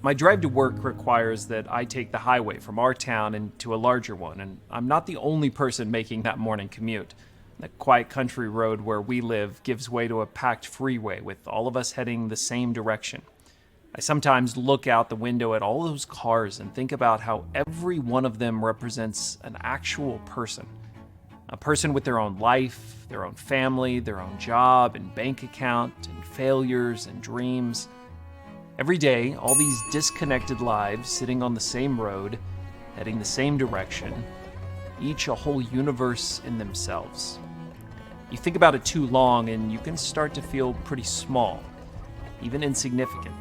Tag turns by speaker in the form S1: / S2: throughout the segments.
S1: My drive to work requires that I take the highway from our town into a larger one, and I'm not the only person making that morning commute. The quiet country road where we live gives way to a packed freeway with all of us heading the same direction. I sometimes look out the window at all those cars and think about how every one of them represents an actual person. A person with their own life, their own family, their own job and bank account, and failures and dreams. Every day, all these disconnected lives sitting on the same road, heading the same direction, each a whole universe in themselves. You think about it too long and you can start to feel pretty small, even insignificant.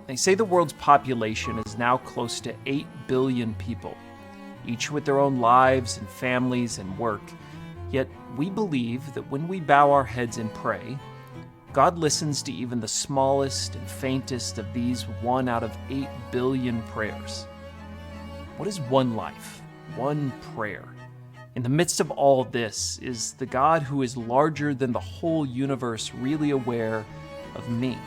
S1: They say the world's population is now close to 8 billion people, each with their own lives and families and work. Yet we believe that when we bow our heads and pray, God listens to even the smallest and faintest of these 1 out of 8 billion prayers. What is one life, one prayer? In the midst of all this, is the God who is larger than the whole universe really aware of me?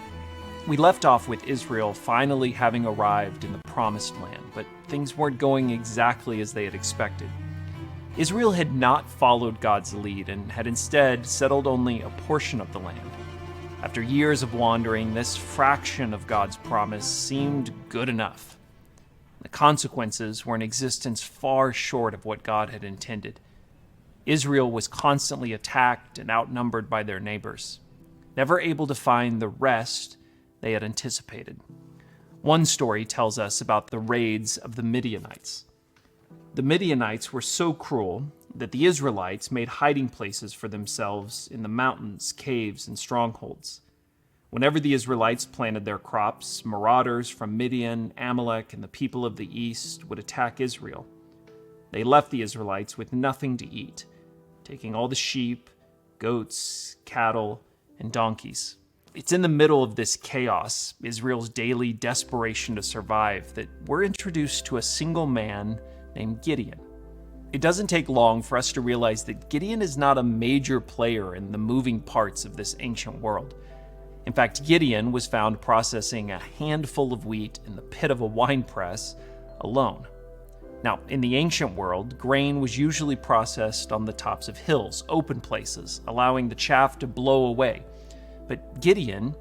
S1: We left off with Israel finally having arrived in the Promised Land, but things weren't going exactly as they had expected. Israel had not followed God's lead and had instead settled only a portion of the land. After years of wandering, this fraction of God's promise seemed good enough. The consequences were an existence far short of what God had intended. Israel was constantly attacked and outnumbered by their neighbors, never able to find the rest they had anticipated. One story tells us about the raids of the Midianites. The Midianites were so cruel that the Israelites made hiding places for themselves in the mountains, caves, and strongholds. Whenever the Israelites planted their crops, marauders from Midian, Amalek, and the people of the east would attack Israel. They left the Israelites with nothing to eat, taking all the sheep, goats, cattle, and donkeys. It's in the middle of this chaos, Israel's daily desperation to survive, that we're introduced to a single man named Gideon. It doesn't take long for us to realize that Gideon is not a major player in the moving parts of this ancient world. In fact, Gideon was found processing a handful of wheat in the pit of a wine press alone. Now, in the ancient world, grain was usually processed on the tops of hills, open places, allowing the chaff to blow away. But Gideon,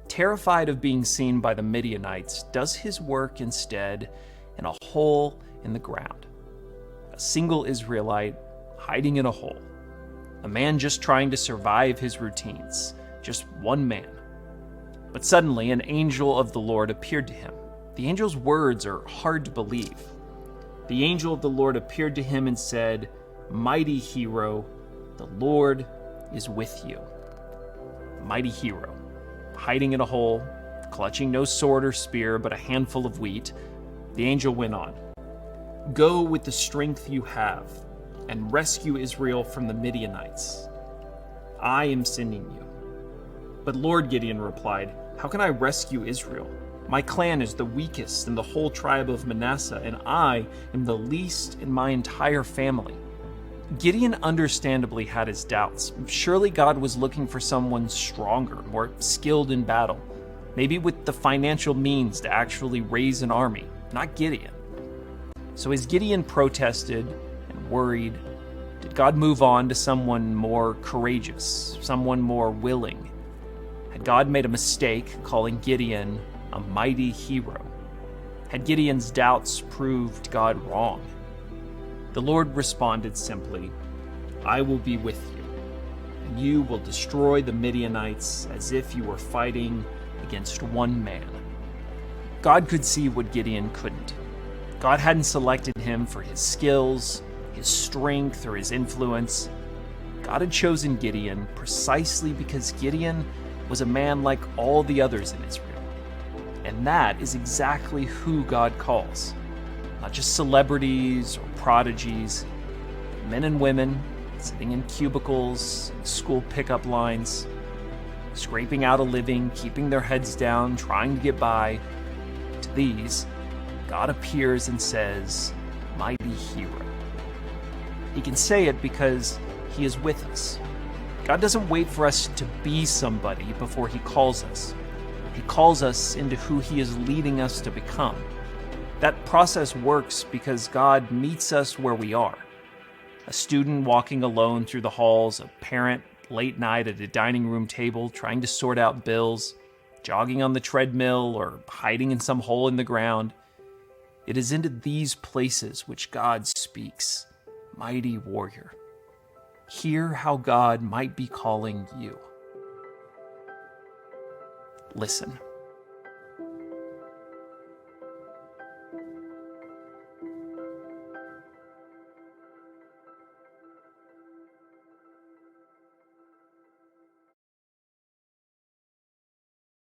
S1: terrified of being seen by the Midianites, does his work instead in a hole in the ground. A single Israelite hiding in a hole. A man just trying to survive his routines. Just one man. But suddenly an angel of the Lord appeared to him. The angel's words are hard to believe. The angel of the Lord appeared to him and said, "Mighty hero, the Lord is with you." Mighty hero, hiding in a hole, clutching no sword or spear but a handful of wheat, the angel went on. "Go with the strength you have and rescue Israel from the Midianites. I am sending you." "But Lord," Gideon replied, "how can I rescue Israel? My clan is the weakest in the whole tribe of Manasseh, and I am the least in my entire family." Gideon understandably had his doubts. Surely God was looking for someone stronger, more skilled in battle, maybe with the financial means to actually raise an army, not Gideon. So as Gideon protested and worried, did God move on to someone more courageous, someone more willing? Had God made a mistake calling Gideon a mighty hero? Had Gideon's doubts proved God wrong? The Lord responded simply, "I will be with you, and you will destroy the Midianites as if you were fighting against one man." God could see what Gideon couldn't. God hadn't selected him for his skills, his strength, or his influence. God had chosen Gideon precisely because Gideon was a man like all the others in Israel. And that is exactly who God calls. Not just celebrities or prodigies, but men and women sitting in cubicles, school pickup lines, scraping out a living, keeping their heads down, trying to get by. To these, God appears and says, "Mighty hero." He can say it because he is with us. God doesn't wait for us to be somebody before he calls us. He calls us into who He is leading us to become. That process works because God meets us where we are. A student walking alone through the halls, a parent late night at a dining room table trying to sort out bills, jogging on the treadmill, or hiding in some hole in the ground. It is into these places which God speaks. Mighty warrior, hear how God might be calling you. Listen.